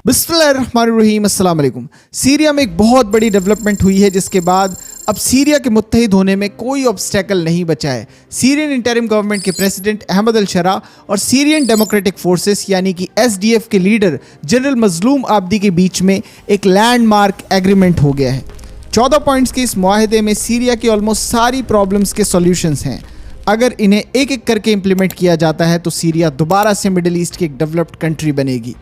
बिस्मिल्लाहिर्रहमानिर्रहीम, अस्सलाम वालेकुम। सीरिया में एक बहुत बड़ी डेवलपमेंट हुई है जिसके बाद अब सीरिया के मुत्तहिद होने में कोई ऑब्स्टेकल नहीं बचा है। सीरियन इंटरिम गवर्नमेंट के प्रेसिडेंट अहमद अल-शरा और सीरियन डेमोक्रेटिक फोर्सेस यानी कि एसडीएफ के लीडर जनरल मजलूम आब्दी के बीच में एक लैंडमार्क एग्रीमेंट हो गया है। 14 पॉइंट्स के इस मुआहदे में सीरिया की ऑलमोस्ट सारी प्रॉब्लम्स के सॉल्यूशंस हैं। अगर इन्हें एक एक करके इम्प्लीमेंट किया जाता है तो सीरिया दोबारा से मिडिल ईस्ट की एक डेवलप्ड कंट्री बनेगी।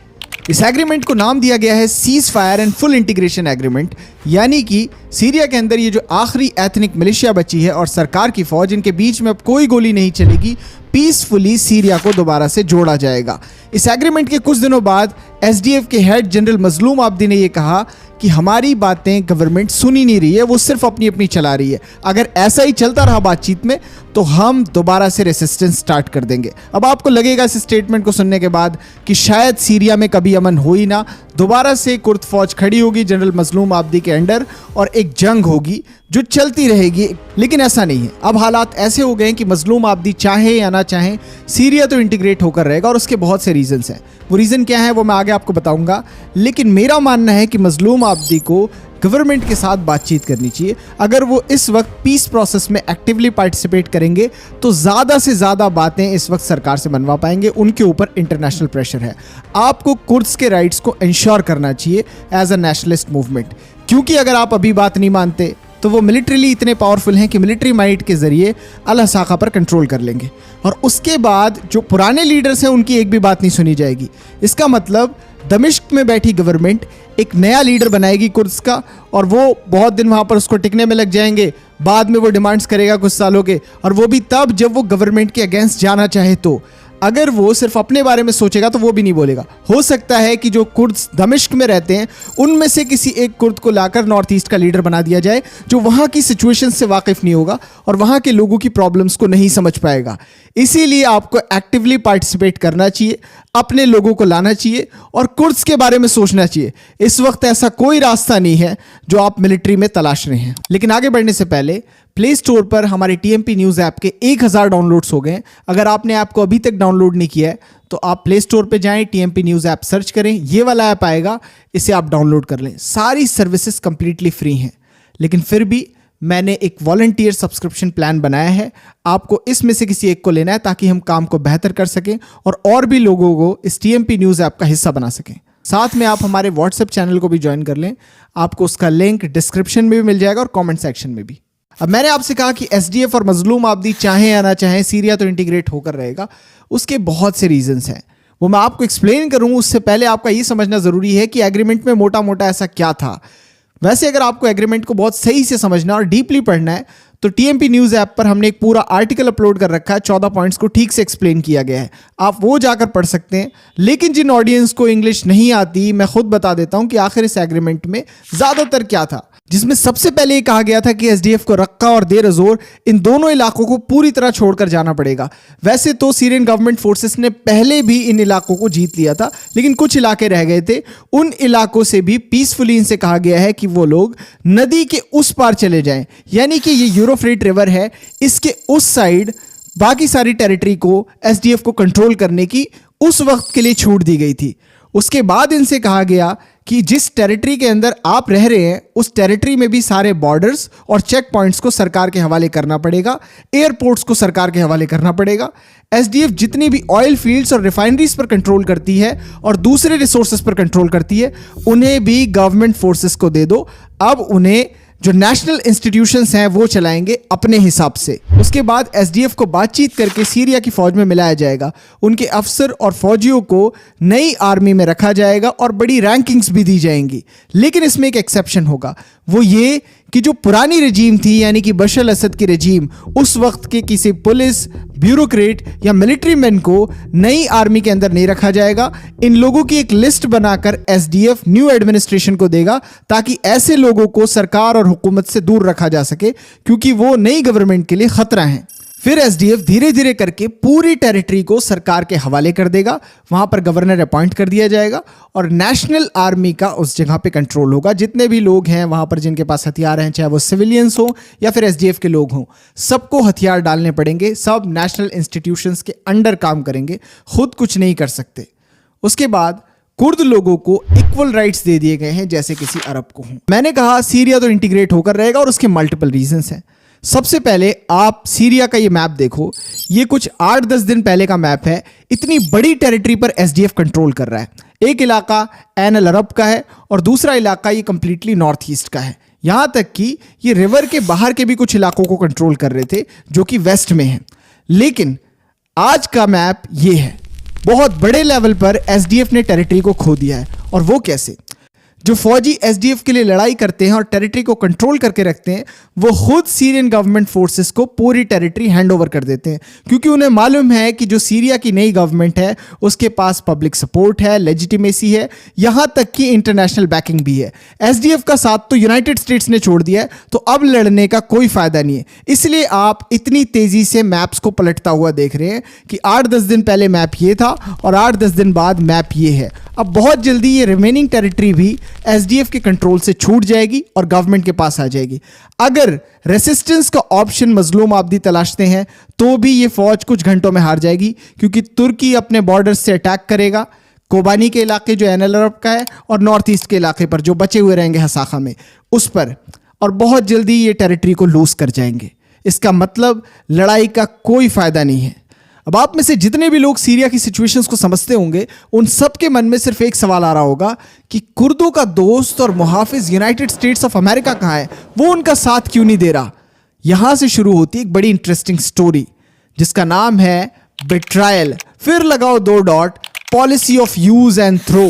इस एग्रीमेंट को नाम दिया गया है cease fire and full integration agreement, यानी कि सीरिया के अंदर ये जो आखिरी एथनिक मिलिशिया बची है और सरकार की फौज, इनके बीच में अब कोई गोली नहीं चलेगी। पीसफुली सीरिया को दोबारा से जोड़ा जाएगा। इस एग्रीमेंट के कुछ दिनों बाद एसडीएफ के हेड जनरल मजलूम आब्दी ने यह कहा कि हमारी बातें गवर्नमेंट सुन ही नहीं रही है, वो सिर्फ अपनी अपनी चला रही है। अगर ऐसा ही चलता रहा बातचीत में तो हम दोबारा से रेसिस्टेंस स्टार्ट कर देंगे। अब आपको लगेगा इस स्टेटमेंट को सुनने के बाद कि शायद सीरिया में कभी अमन हो ही ना, दोबारा से कुर्द फौज खड़ी होगी जनरल मजलूम आब्दी के अंडर और एक जंग होगी जो चलती रहेगी। लेकिन ऐसा नहीं है। अब हालात ऐसे हो गए हैं कि मजलूम आब्दी चाहे या ना चाहे सीरिया तो इंटीग्रेट होकर रहेगा और उसके बहुत से रीजंस हैं। वो रीज़न क्या है वो मैं आगे आपको बताऊंगा। लेकिन मेरा मानना है कि मजलूम आब्दी को गवर्नमेंट के साथ बातचीत करनी चाहिए। अगर वो इस वक्त पीस प्रोसेस में एक्टिवली पार्टिसिपेट करेंगे तो ज़्यादा से ज़्यादा बातें इस वक्त सरकार से मनवा पाएंगे। उनके ऊपर इंटरनेशनल प्रेशर है। आपको कुर्द्स के राइट्स को इंश्योर करना चाहिए एज अ नेशनलिस्ट मूवमेंट, क्योंकि अगर आप अभी बात नहीं मानते तो वो मिलिट्रीली इतने पावरफुल हैं कि मिलिट्री माइट के ज़रिए अल-हसाका पर कंट्रोल कर लेंगे और उसके बाद जो पुराने लीडर्स हैं उनकी एक भी बात नहीं सुनी जाएगी। इसका मतलब दमिश्क में बैठी गवर्नमेंट एक नया लीडर बनाएगी कुर्द्स का और वो बहुत दिन वहाँ पर उसको टिकने में लग जाएंगे। बाद में वो डिमांड्स करेगा कुछ सालों के, और वो भी तब जब वो गवर्नमेंट के अगेंस्ट जाना चाहे। तो अगर वो सिर्फ अपने बारे में सोचेगा तो वो भी नहीं बोलेगा। हो सकता है कि जो कुर्द्स दमिश्क में रहते हैं उनमें से किसी एक कुर्द को लाकर नॉर्थ ईस्ट का लीडर बना दिया जाए जो वहाँ की सिचुएशन से वाकिफ नहीं होगा और वहाँ के लोगों की प्रॉब्लम्स को नहीं समझ पाएगा। इसीलिए आपको एक्टिवली पार्टिसिपेट करना चाहिए, अपने लोगों को लाना चाहिए और कुर्द्स के बारे में सोचना चाहिए। इस वक्त ऐसा कोई रास्ता नहीं है जो आप मिलिट्री में तलाश रहे हैं। लेकिन आगे बढ़ने से पहले प्ले स्टोर पर हमारे टीएमपी न्यूज़ ऐप के 1000 डाउनलोड्स हो गए। अगर आपने ऐप को अभी तक डाउनलोड नहीं किया है तो आप प्ले स्टोर पे जाएं, टीएमपी न्यूज़ ऐप सर्च करें, ये वाला ऐप आएगा, इसे आप डाउनलोड कर लें। सारी सर्विसेज कंप्लीटली फ्री हैं, लेकिन फिर भी मैंने एक वॉलंटियर सब्सक्रिप्शन प्लान बनाया है। आपको इसमें से किसी एक को लेना है ताकि हम काम को बेहतर कर सकें और भी लोगों को इस टीएमपी न्यूज़ ऐप का हिस्सा बना सकें। साथ में आप हमारे व्हाट्सएप चैनल को भी ज्वाइन कर लें। आपको उसका लिंक डिस्क्रिप्शन में भी मिल जाएगा और कमेंट सेक्शन में भी। अब मैंने आपसे कहा कि एसडीएफ और मजलूम आब्दी चाहे या ना चाहे सीरिया तो इंटीग्रेट होकर रहेगा। उसके बहुत से रीजंस हैं, वो मैं आपको एक्सप्लेन करूं उससे पहले आपका ये समझना ज़रूरी है कि एग्रीमेंट में मोटा मोटा ऐसा क्या था। वैसे अगर आपको एग्रीमेंट को बहुत सही से समझना और डीपली पढ़ना है तो टीएमपी न्यूज़ ऐप पर हमने एक पूरा आर्टिकल अपलोड कर रखा है। 14 पॉइंट्स को ठीक से एक्सप्लेन किया गया है, आप वो जाकर पढ़ सकते हैं। लेकिन जिन ऑडियंस को इंग्लिश नहीं आती, मैं खुद बता देता हूं कि आखिर इस एग्रीमेंट में ज़्यादातर क्या था। जिसमें सबसे पहले ये कहा गया था कि एसडीएफ को रक्का और देर अज़ोर इन दोनों इलाकों को पूरी तरह छोड़कर जाना पड़ेगा। वैसे तो सीरियन गवर्नमेंट फोर्सेस ने पहले भी इन इलाकों को जीत लिया था, लेकिन कुछ इलाके रह गए थे। उन इलाकों से भी पीसफुली इनसे कहा गया है कि वो लोग नदी के उस पार चले जाएं, यानी कि ये यूरोफ्रेट रिवर है, इसके उस साइड बाकी सारी टेरिटरी को एसडीएफ को कंट्रोल करने की उस वक्त के लिए छूट दी गई थी। उसके बाद इनसे कहा गया कि जिस टेरिटरी के अंदर आप रह रहे हैं उस टेरिटरी में भी सारे बॉर्डर्स और चेक पॉइंट्स को सरकार के हवाले करना पड़ेगा, एयरपोर्ट्स को सरकार के हवाले करना पड़ेगा। एसडीएफ जितनी भी ऑयल फील्ड्स और रिफाइनरीज पर कंट्रोल करती है और दूसरे रिसोर्सेज पर कंट्रोल करती है, उन्हें भी गवर्नमेंट फोर्सेस को दे दो। अब उन्हें जो नेशनल इंस्टीट्यूशंस हैं वो चलाएंगे अपने हिसाब से। उसके बाद एसडीएफ को बातचीत करके सीरिया की फौज में मिलाया जाएगा। उनके अफसर और फौजियों को नई आर्मी में रखा जाएगा और बड़ी रैंकिंग्स भी दी जाएंगी। लेकिन इसमें एक एक्सेप्शन होगा, वो ये कि जो पुरानी रजीम थी यानी कि बशर अल-असद की रजीम, उस वक्त के किसी पुलिस, ब्यूरोक्रेट या मिलिट्री मैन को नई आर्मी के अंदर नहीं रखा जाएगा। इन लोगों की एक लिस्ट बनाकर एसडीएफ न्यू एडमिनिस्ट्रेशन को देगा ताकि ऐसे लोगों को सरकार और हुकूमत से दूर रखा जा सके, क्योंकि वो नई गवर्नमेंट के लिए खतरा हैं। फिर एसडीएफ धीरे धीरे करके पूरी टेरिटरी को सरकार के हवाले कर देगा। वहां पर गवर्नर अपॉइंट कर दिया जाएगा और नेशनल आर्मी का उस जगह पे कंट्रोल होगा। जितने भी लोग हैं वहां पर जिनके पास हथियार हैं, चाहे वो सिविलियंस हो या फिर एसडीएफ के लोग हों, सबको हथियार डालने पड़ेंगे। सब नेशनल इंस्टीट्यूशंस के अंडर काम करेंगे, खुद कुछ नहीं कर सकते। उसके बाद कुर्द लोगों को इक्वल राइट्स दे दिए गए हैं जैसे किसी अरब को हों। मैंने कहा सीरिया तो इंटीग्रेट होकर रहेगा और उसके मल्टीपल रीजंस हैं। सबसे पहले आप सीरिया का ये मैप देखो, ये कुछ 8-10 दिन पहले का मैप है। इतनी बड़ी टेरिटरी पर एसडीएफ कंट्रोल कर रहा है। एक इलाका ऐन अल अरब का है और दूसरा इलाका ये कंप्लीटली नॉर्थ ईस्ट का है। यहां तक कि ये रिवर के बाहर के भी कुछ इलाकों को कंट्रोल कर रहे थे जो कि वेस्ट में है। लेकिन आज का मैप ये है, बहुत बड़े लेवल पर एसडीएफ ने टेरिटरी को खो दिया है। और वो कैसे? जो फौजी एसडीएफ के लिए लड़ाई करते हैं और टेरिटरी को कंट्रोल करके रखते हैं, वो खुद सीरियन गवर्नमेंट फोर्सेस को पूरी टेरिटरी हैंड ओवर कर देते हैं, क्योंकि उन्हें मालूम है कि जो सीरिया की नई गवर्नमेंट है उसके पास पब्लिक सपोर्ट है, लेजिटिमेसी है, यहां तक कि इंटरनेशनल बैकिंग भी है। एसडीएफ का साथ तो यूनाइटेड स्टेट्स ने छोड़ दिया है, तो अब लड़ने का कोई फायदा नहीं है। इसलिए आप इतनी तेजी से मैप्स को पलटता हुआ देख रहे हैं कि 8-10 दिन पहले मैप ये था और 8-10 दिन बाद मैप ये है। अब बहुत जल्दी ये रिमेनिंग टेरिटरी भी एसडीएफ के कंट्रोल से छूट जाएगी और गवर्नमेंट के पास आ जाएगी। अगर रेसिस्टेंस का ऑप्शन मजलूम आबादी तलाशते हैं तो भी ये फौज कुछ घंटों में हार जाएगी, क्योंकि तुर्की अपने बॉर्डर से अटैक करेगा, कोबानी के इलाके जो ऐन अल अरब का है और नॉर्थ ईस्ट के इलाके पर जो बचे हुए रहेंगे हसाखा में, उस पर, और बहुत जल्दी ये टेरिटरी को लूज कर जाएंगे। इसका मतलब लड़ाई का कोई फायदा नहीं है। अब आप में से जितने भी लोग सीरिया की सिचुएशंस को समझते होंगे, उन सब के मन में सिर्फ एक सवाल आ रहा होगा कि कुर्दों का दोस्त और मुहाफिज यूनाइटेड स्टेट्स ऑफ अमेरिका कहाँ है, वो उनका साथ क्यों नहीं दे रहा। यहां से शुरू होती एक बड़ी इंटरेस्टिंग स्टोरी जिसका नाम है बिट्रायल, फिर लगाओ 2 dot, policy of use and throw.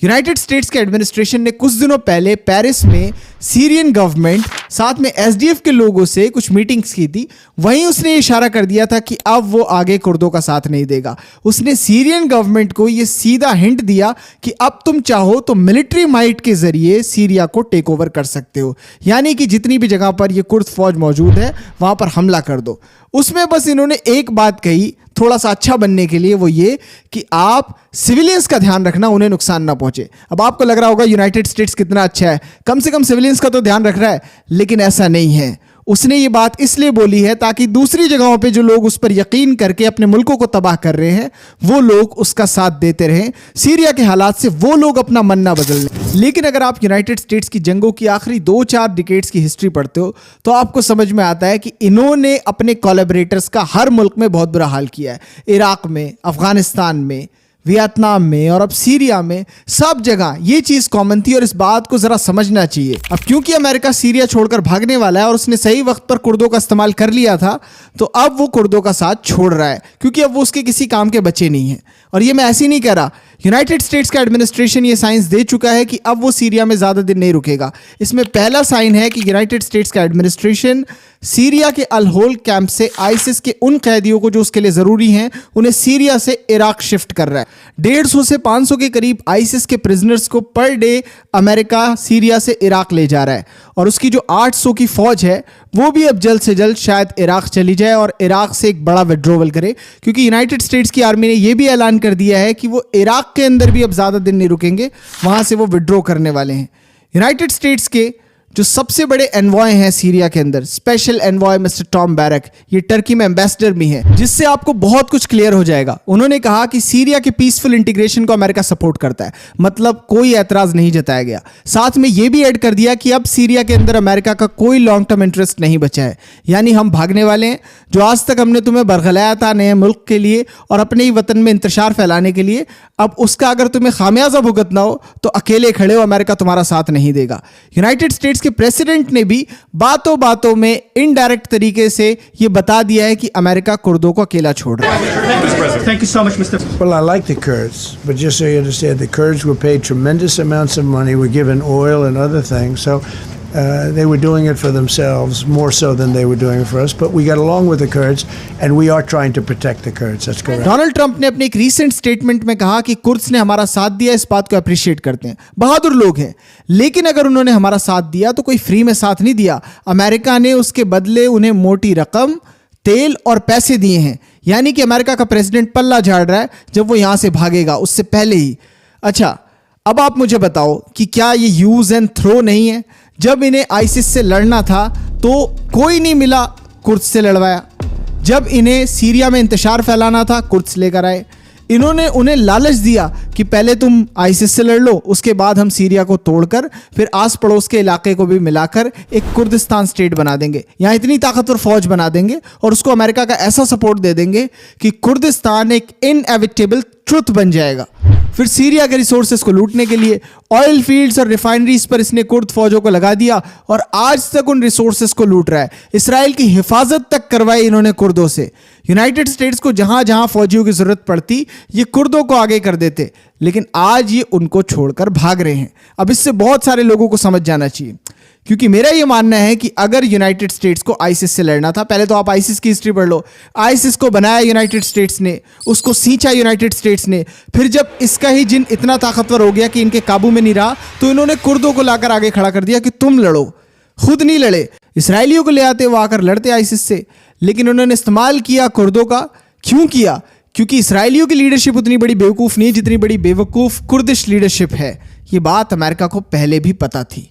United States के एडमिनिस्ट्रेशन ने कुछ दिनों पहले पेरिस में सीरियन गवर्नमेंट साथ में एसडीएफ के लोगों से कुछ मीटिंग्स की थी। वहीं उसने इशारा कर दिया था कि अब वो आगे कुर्दों का साथ नहीं देगा। उसने सीरियन गवर्नमेंट को ये सीधा हिंट दिया कि अब तुम चाहो तो मिलिट्री माइट के जरिए सीरिया को टेक ओवर कर सकते हो, यानी कि जितनी भी जगह पर ये कुर्द फौज मौजूद है वहां पर हमला कर दो। उसमें बस इन्होंने एक बात कही थोड़ा सा अच्छा बनने के लिए, वो ये कि आप सिविलियंस का ध्यान रखना, उन्हें नुकसान ना पहुंचे। अब आपको लग रहा होगा यूनाइटेड स्टेट्स कितना अच्छा है, कम से कम सिविलियंस का तो ध्यान रख रहा है, लेकिन ऐसा नहीं है। उसने ये बात इसलिए बोली है ताकि दूसरी जगहों पे जो लोग उस पर यकीन करके अपने मुल्कों को तबाह कर रहे हैं वो लोग उसका साथ देते रहें, सीरिया के हालात से वो लोग अपना मन ना बदल लें। लेकिन अगर आप यूनाइटेड स्टेट्स की जंगों की आखिरी 2-4 डिकेड्स की हिस्ट्री पढ़ते हो तो आपको समझ में आता है कि इन्होंने अपने कोलैबोरेटर्स का हर मुल्क में बहुत बुरा हाल किया है। इराक में, अफगानिस्तान में, वियतनाम में और अब सीरिया में, सब जगह ये चीज कॉमन थी और इस बात को जरा समझना चाहिए। अब क्योंकि अमेरिका सीरिया छोड़कर भागने वाला है और उसने सही वक्त पर कुर्दों का इस्तेमाल कर लिया था, तो अब वो कुर्दों का साथ छोड़ रहा है, क्योंकि अब वो उसके किसी काम के बच्चे नहीं है। और ये मैं ऐसे ही नहीं कह रहा, यूनाइटेड स्टेट्स का एडमिनिस्ट्रेशन ये साइंस दे चुका है कि अब वो सीरिया में ज्यादा दिन नहीं रुकेगा। इसमें पहला साइन है कि यूनाइटेड स्टेट्स का एडमिनिस्ट्रेशन सीरिया के अल होल कैंप से आईसिस के उन कैदियों को जो उसके लिए जरूरी हैं उन्हें सीरिया से इराक शिफ्ट कर रहा है। 150 से 500 के करीब आईसिस के प्रिजनर्स को पर डे अमेरिका सीरिया से इराक ले जा रहा है, और उसकी जो 800 की फौज है वो भी अब जल्द से जल्द शायद इराक चली जाए और इराक से एक बड़ा विड्रोवल करे, क्योंकि यूनाइटेड स्टेट्स की आर्मी ने यह भी ऐलान कर दिया है कि वो इराक के अंदर भी अब ज्यादा दिन नहीं रुकेंगे, वहां से वो विड्रॉ करने वाले हैं। यूनाइटेड स्टेट्स के जो सबसे बड़े एनवॉय हैं सीरिया के अंदर, special envoy mister Tom barrack, ये टर्की में एम्बेसडर भी हैं, जिससे आपको बहुत कुछ क्लियर हो जाएगा। उन्होंने कहा कि सीरिया के पीसफुल इंटीग्रेशन को अमेरिका सपोर्ट करता है, मतलब कोई एतराज नहीं जताया गया। साथ में यह भी ऐड कर दिया कि अब सीरिया के अंदर अमेरिका का कोई लॉन्ग टर्म इंटरेस्ट नहीं बचा है, यानी हम भागने वाले हैं। जो आज तक हमने तुम्हें बरगलाया था नए मुल्क के लिए और अपने ही वतन में इंतशार फैलाने के लिए, अब उसका अगर तुम्हें खामियाजा भुगतना हो तो अकेले खड़े हो, अमेरिका तुम्हारा साथ नहीं देगा। यूनाइटेड स्टेट्स के प्रेसिडेंट ने भी बातों बातों में इनडायरेक्ट तरीके से यह बता दिया है कि अमेरिका कुर्दों को अकेला छोड़ रहा है। Thank you so much, Mr. Well, I like the Kurds, but just so you understand, the Kurds were paid tremendous amounts of money, were given oil and other things, so they were doing it for themselves more so than they were doing it for us. But we got along with the Kurds, and we are trying to protect the Kurds. That's correct. Donald Trump ने अपने एक recent statement में कहा कि Kurds ने हमारा साथ दिया, इस बात को अप्रिशिएट करते हैं, बहादुर लोग हैं। लेकिन अगर उन्होंने हमारा साथ दिया तो कोई फ्री में साथ नहीं दिया, अमेरिका ने उसके बदले उन्हें मोटी रकम, तेल और पैसे दिए हैं। यानी कि अमेरिका का प्रेसिडेंट पल्ला झाड़ रहा है जब वो यहां से भागेगा, उससे पहले ही। अच्छा, अब आप मुझे बताओ कि क्या ये यूज एंड थ्रो नहीं है? जब इन्हें आईसिस से लड़ना था तो कोई नहीं मिला, कुर्द्स से लड़वाया। जब इन्हें सीरिया में इंतशार फैलाना था, कुर्द्स लेकर आए। इन्होंने उन्हें लालच दिया कि पहले तुम आईसिस से लड़ लो, उसके बाद हम सीरिया को तोड़कर फिर आस पड़ोस के इलाके को भी मिलाकर एक कुर्दिस्तान स्टेट बना देंगे, यहाँ इतनी ताकतवर फौज बना देंगे और उसको अमेरिका का ऐसा सपोर्ट दे देंगे कि कुर्दिस्तान एक इनएविटेबल ट्रुथ बन जाएगा। फिर सीरिया के रिसोर्सेज को लूटने के लिए ऑयल फील्ड्स और रिफाइनरीज पर इसने कुर्द फौजों को लगा दिया और आज तक उन रिसोर्सेज को लूट रहा है। इसराइल की हिफाजत तक करवाई इन्होंने कुर्दों से। यूनाइटेड स्टेट्स को जहां जहां फौजियों की जरूरत पड़ती ये कुर्दों को आगे कर देते, लेकिन आज ये उनको छोड़कर भाग रहे हैं। अब इससे बहुत सारे लोगों को समझ जाना चाहिए, क्योंकि मेरा ये मानना है कि अगर यूनाइटेड स्टेट्स को आईसिस से लड़ना था, पहले तो आप आईसिस की हिस्ट्री पढ़ लो। आईसिस को बनाया यूनाइटेड स्टेट्स ने, उसको सींचा यूनाइटेड स्टेट्स ने। फिर जब इसका ही जिन इतना ताकतवर हो गया कि इनके काबू में नहीं रहा, तो इन्होंने कुर्दों को लाकर आगे खड़ा कर दिया कि तुम लड़ो। खुद नहीं लड़े, इसराइलियों को ले आते, वो आकर लड़ते आईसिस से, लेकिन उन्होंने इस्तेमाल किया कुर्दों का। क्यों किया? क्योंकि इसराइलियों की लीडरशिप उतनी बड़ी बेवकूफ़ नहीं है जितनी बड़ी बेवकूफ़ कुर्दिश लीडरशिप है। ये बात अमेरिका को पहले भी पता थी।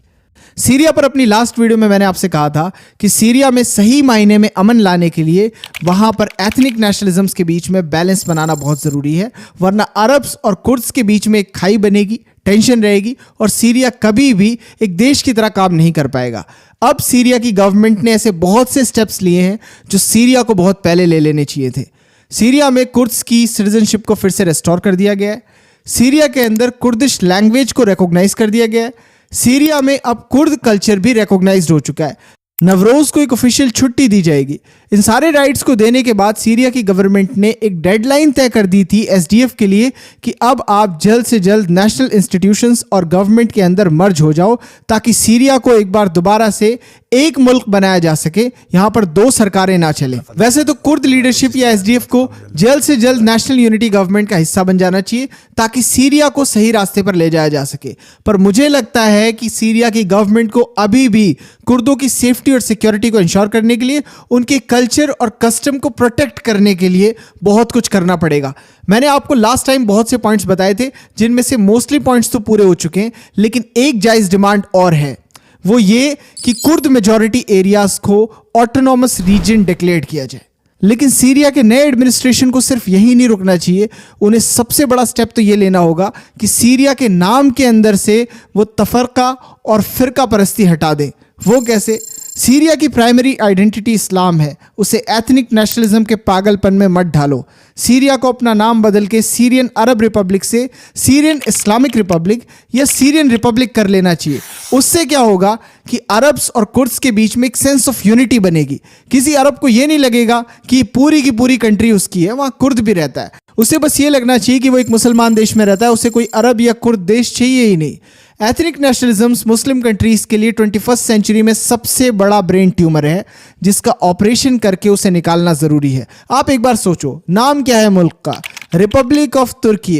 सीरिया पर अपनी लास्ट वीडियो में मैंने आपसे कहा था कि सीरिया में सही मायने में अमन लाने के लिए वहां पर एथनिक नेशनलिज्म्स के बीच में बैलेंस बनाना बहुत ज़रूरी है, वरना अरब्स और कुर्द्स के बीच में एक खाई बनेगी, टेंशन रहेगी और सीरिया कभी भी एक देश की तरह काम नहीं कर पाएगा। अब सीरिया की गवर्नमेंट ने ऐसे बहुत से स्टेप्स लिए हैं जो सीरिया को बहुत पहले ले लेने चाहिए थे। सीरिया में कुर्द्स की सिटीजनशिप को फिर से रेस्टोर कर दिया गया है। सीरिया के अंदर कुर्दिश लैंग्वेज को रिकॉग्नाइज कर दिया गया है। सीरिया में अब कुर्द कल्चर भी रिकॉग्नाइज्ड हो चुका है। नवरोज को एक ऑफिशियल छुट्टी दी जाएगी। इन सारे राइट्स को देने के बाद सीरिया की गवर्नमेंट ने एक डेडलाइन तय कर दी थी एसडीएफ के लिए कि अब आप जल्द से जल्द नेशनल इंस्टीट्यूशंस और गवर्नमेंट के अंदर मर्ज हो जाओ, ताकि सीरिया को एक बार दोबारा से एक मुल्क बनाया जा सके, यहां पर दो सरकारें ना चले। वैसे तो कुर्द लीडरशिप या एसडीएफ को जल्द से जल्द नेशनल यूनिटी गवर्नमेंट का हिस्सा बन जाना चाहिए, ताकि सीरिया को सही रास्ते पर ले जाया जा सके। पर मुझे लगता है कि सीरिया की गवर्नमेंट को अभी भी कुर्दों की सेफ्टी और सिक्योरिटी को इंश्योर करने के लिए, उनके कल्चर और कस्टम को प्रोटेक्ट करने के लिए बहुत कुछ करना पड़ेगा। मैंने आपको लास्ट टाइम बहुत से पॉइंट्स बताए थे, जिनमें से मोस्टली पॉइंट्स तो पूरे हो चुके हैं, लेकिन एक जायज डिमांड और है, वो ये कि कुर्द मेजॉरिटी एरियाज को ऑटोनॉमस रीजन डिक्लेयर किया जाए। लेकिन सीरिया के नए एडमिनिस्ट्रेशन को सिर्फ यही नहीं रुकना चाहिए, उन्हें सबसे बड़ा स्टेप तो ये लेना होगा कि सीरिया के नाम के अंदर से वो तफरका और फिरका परस्ती हटा दें। वो कैसे? सीरिया की प्राइमरी आइडेंटिटी इस्लाम है, उसे एथनिक नेशनलिज्म के पागलपन में मत ढालो। सीरिया को अपना नाम बदल के सीरियन अरब रिपब्लिक से सीरियन इस्लामिक रिपब्लिक या सीरियन रिपब्लिक कर लेना चाहिए। उससे क्या होगा कि अरब्स और कुर्द्स के बीच में एक सेंस ऑफ यूनिटी बनेगी। किसी अरब को ये नहीं लगेगा कि पूरी की पूरी कंट्री उसकी है, वहाँ कुर्द भी रहता है। उसे बस ये लगना चाहिए कि वो एक मुसलमान देश में रहता है, उसे कोई अरब या कुर्द देश चाहिए ही नहीं। एथनिक नेशनलिज्म्स मुस्लिम कंट्रीज के लिए 21st सेंचुरी में सबसे बड़ा ब्रेन ट्यूमर है, जिसका ऑपरेशन करके उसे निकालना जरूरी है। आप एक बार सोचो, नाम क्या है मुल्क का? रिपब्लिक ऑफ तुर्की,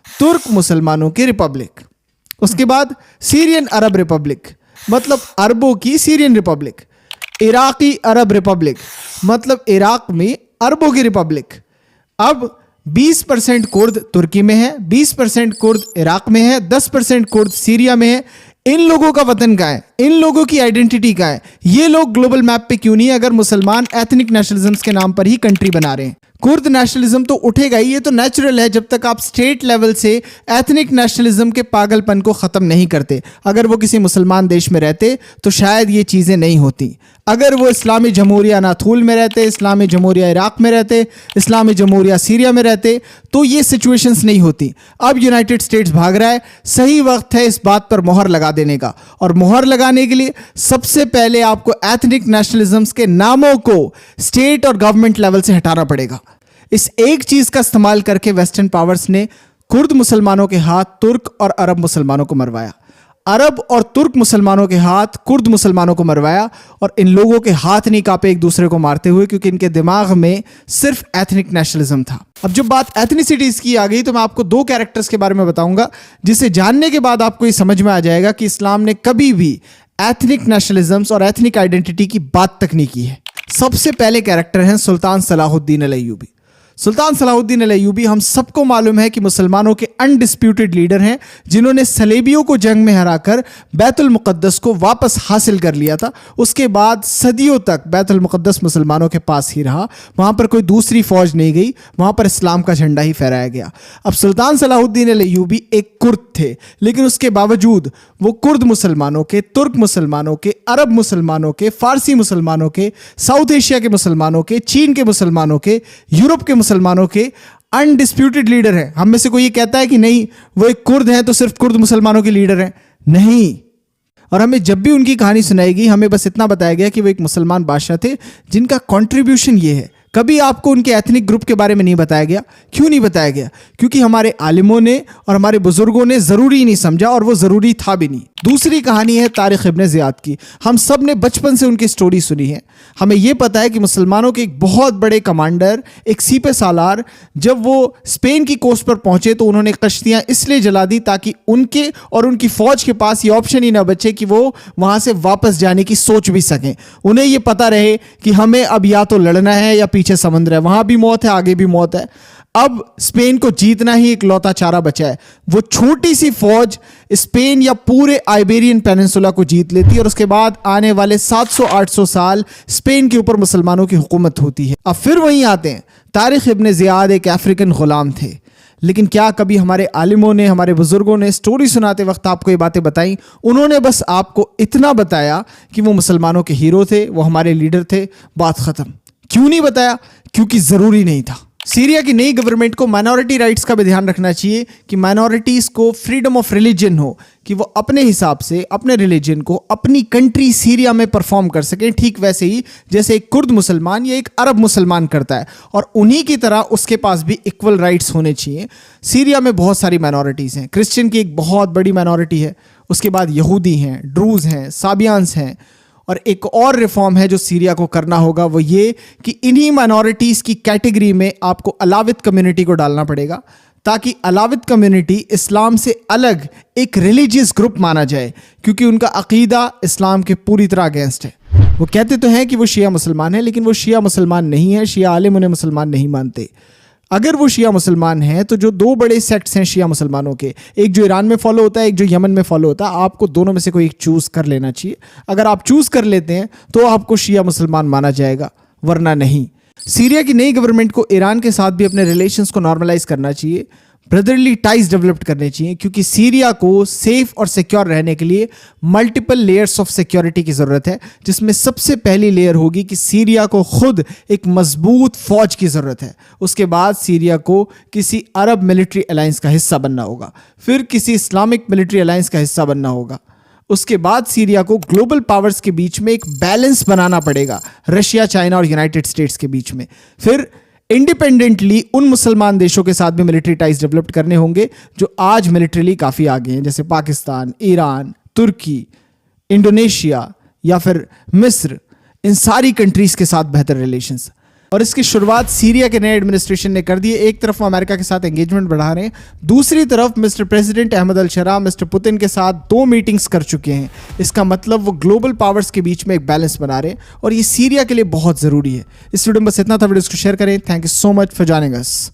तुर्क मुसलमानों की रिपब्लिक। उसके बाद सीरियन अरब रिपब्लिक, मतलब अरबों की Syrian Republic. Iraqi Arab Republic, मतलब इराक में अरबों की रिपब्लिक। अब 20% कुर्द तुर्की में है, 20% कुर्द इराक में है, 10% कुर्द सीरिया में है। इन लोगों का वतन कहाँ है? इन लोगों की आइडेंटिटी कहाँ है? ये लोग ग्लोबल मैप पे क्यों नहीं है, अगर मुसलमान एथनिक नेशनलिज्म के नाम पर ही कंट्री बना रहे हैं? कुर्द नेशनलिज्म तो उठेगा ही, ये तो नेचुरल है, जब तक आप स्टेट लेवल से एथनिक नेशनलिज्म के पागलपन को ख़त्म नहीं करते। अगर वो किसी मुसलमान देश में रहते तो शायद ये चीज़ें नहीं होती। अगर वो इस्लामी जमहूरिया नाथूल में रहते, इस्लामी जमहूरिया इराक में रहते, इस्लामी जमहूरिया सीरिया में रहते, तो ये सिचुएशंस नहीं होती। अब यूनाइटेड स्टेट्स भाग रहा है, सही वक्त है इस बात पर मोहर लगा देने का। और मोहर लगाने के लिए सबसे पहले आपको एथनिक नेशनलिज्म्स के नामों को स्टेट और गवर्नमेंट लेवल से हटाना पड़ेगा। इस एक चीज का इस्तेमाल करके वेस्टर्न पावर्स ने कुर्द मुसलमानों के हाथ तुर्क और अरब मुसलमानों को मरवाया, अरब और तुर्क मुसलमानों के हाथ कुर्द मुसलमानों को मरवाया, और इन लोगों के हाथ नहीं कांपे एक दूसरे को मारते हुए, क्योंकि इनके दिमाग में सिर्फ एथनिक नेशनलिज्म था। अब जब बात एथनिसिटीज की आ गई, तो मैं आपको दो कैरेक्टर्स के बारे में बताऊंगा, जिसे जानने के बाद आपको ये समझ में आ जाएगा कि इस्लाम ने कभी भी एथनिक नेशनलिज्म्स और एथनिक आइडेंटिटी की बात तक नहीं की है। सबसे पहले कैरेक्टर हैं सुल्तान सलाहुद्दीन अल अय्यूबी। सुल्तान सलाहुद्दीन अल अय्यूबी हम सबको मालूम है कि मुसलमानों के अनडिस्प्यूटेड लीडर हैं, जिन्होंने सलेबियों को जंग में हराकर बैतुल मुक़द्दस को वापस हासिल कर लिया था। उसके बाद सदियों तक बैतुल मुक़द्दस मुसलमानों के पास ही रहा, वहाँ पर कोई दूसरी फौज नहीं गई, वहाँ पर इस्लाम का झंडा ही फहराया गया। अब सुल्तान सलाहुद्दीन अल अय्यूबी एक कुर्द थे, लेकिन उसके बावजूद वो कुर्द मुसलमानों के, तुर्क मुसलमानों के, अरब मुसलमानों के, फारसी मुसलमानों के, साउथ एशिया के मुसलमानों के, चीन के मुसलमानों के, यूरोप के मुसलमानों के अनडिस्प्यूटेड लीडर है। हम में से कोई ये कहता है कि नहीं वो एक कुर्द हैं तो सिर्फ कुर्द मुसलमानों के लीडर हैं? नहीं। और हमें जब भी उनकी कहानी सुनाई गई, हमें बस इतना बताया गया कि वो एक मुसलमान बादशाह थे जिनका कंट्रीब्यूशन ये है। कभी आपको उनके एथनिक ग्रुप के बारे में नहीं बताया गया। क्यों नहीं बताया गया? क्योंकि हमारे आलिमों ने और हमारे बुजुर्गों ने ज़रूरी नहीं समझा, और वो ज़रूरी था भी नहीं। दूसरी कहानी है तारिक इब्न ज़ियाद की। हम सब ने बचपन से उनकी स्टोरी सुनी है। हमें यह पता है कि मुसलमानों के एक बहुत बड़े कमांडर, एक सीपे सालार, जब वो स्पेन की कोस्ट पर पहुंचे तो उन्होंने कश्तियां इसलिए जला दी ताकि उनके और उनकी फौज के पास ये ऑप्शन ही ना बचे कि वो वहां से वापस जाने की सोच भी सकें। उन्हें यह पता रहे कि हमें अब या तो लड़ना है या पीछे समुद्र है, वहां भी मौत है, आगे भी मौत है। अब स्पेन को जीतना ही एक लौता चारा बचा है। वो छोटी सी फौज स्पेन या पूरे आइबेरियन पेनिनसुला को जीत लेती है, और उसके बाद आने वाले 700-800 साल स्पेन के ऊपर मुसलमानों की हुकूमत होती है। अब फिर वहीं आते हैं, तारिक इब्न ज़ियाद एक अफ्रीकन गुलाम थे, लेकिन क्या कभी हमारे आलिमों ने, हमारे बुजुर्गों ने स्टोरी सुनाते वक्त आपको ये बातें बताई? उन्होंने बस आपको इतना बताया कि वो मुसलमानों के हीरो थे, वो हमारे लीडर थे, बात खत्म। क्यों नहीं बताया? क्योंकि ज़रूरी नहीं था। सीरिया की नई गवर्नमेंट को माइनॉरिटी राइट्स का भी ध्यान रखना चाहिए कि माइनॉरिटीज़ को फ्रीडम ऑफ रिलीजन हो, कि वो अपने हिसाब से अपने रिलीजन को अपनी कंट्री सीरिया में परफॉर्म कर सकें, ठीक वैसे ही जैसे एक कुर्द मुसलमान या एक अरब मुसलमान करता है, और उन्हीं की तरह उसके पास भी इक्वल राइट्स होने चाहिए। सीरिया में बहुत सारी माइनॉरिटीज़ हैं। क्रिश्चियन की एक बहुत बड़ी माइनॉरिटी है, उसके बाद यहूदी हैं, ड्रूज़ हैं, साबियान्स हैं, और एक और रिफॉर्म है जो सीरिया को करना होगा, वो ये कि इन्हीं माइनॉरिटीज़ की कैटेगरी में आपको अलाविद कम्युनिटी को डालना पड़ेगा, ताकि अलाविद कम्युनिटी इस्लाम से अलग एक रिलीजियस ग्रुप माना जाए, क्योंकि उनका अकीदा इस्लाम के पूरी तरह अगेंस्ट है। वो कहते तो हैं कि वो शिया मुसलमान है, लेकिन वो शिया मुसलमान नहीं है। शिया आलिम उन्हें मुसलमान नहीं मानते। अगर वो शिया मुसलमान हैं तो जो दो बड़े सेक्ट्स हैं शिया मुसलमानों के, एक जो ईरान में फॉलो होता है, एक जो यमन में फॉलो होता है, आपको दोनों में से कोई एक चूज़ कर लेना चाहिए। अगर आप चूज़ कर लेते हैं तो आपको शिया मुसलमान माना जाएगा, वरना नहीं। सीरिया की नई गवर्नमेंट को ईरान के साथ भी अपने रिलेशंस को नॉर्मलाइज करना चाहिए, ब्रदरली टाइज डेवलप करने चाहिए, क्योंकि सीरिया को सेफ और सिक्योर रहने के लिए मल्टीपल लेयर्स ऑफ सिक्योरिटी की ज़रूरत है, जिसमें सबसे पहली लेयर होगी कि सीरिया को खुद एक मजबूत फौज की ज़रूरत है। उसके बाद सीरिया को किसी अरब मिलिट्री अलायंस का हिस्सा बनना होगा, फिर किसी इस्लामिक मिलिट्री अलायंस का हिस्सा बनना होगा। उसके बाद सीरिया को ग्लोबल पावर्स के बीच में एक बैलेंस बनाना पड़ेगा, रशिया, चाइना और यूनाइटेड स्टेट्स के बीच में। फिर इंडिपेंडेंटली उन मुसलमान देशों के साथ भी मिलिट्री टाइज डेवलप करने होंगे जो आज मिलिट्रीली काफ़ी आगे हैं, जैसे पाकिस्तान, ईरान, तुर्की, इंडोनेशिया या फिर मिस्र। इन सारी कंट्रीज़ के साथ बेहतर रिलेशंस। और इसकी शुरुआत सीरिया के नए एडमिनिस्ट्रेशन ने कर दी है। एक तरफ वो अमेरिका के साथ एंगेजमेंट बढ़ा रहे हैं, दूसरी तरफ मिस्टर प्रेसिडेंट अहमद अल शरा मिस्टर पुतिन के साथ 2 मीटिंग्स कर चुके हैं। इसका मतलब वो ग्लोबल पावर्स के बीच में एक बैलेंस बना रहे हैं, और ये सीरिया के लिए बहुत ज़रूरी है। इस वीडियो में बस इतना था। वीडियो को शेयर करें। Thank you so much for joining us.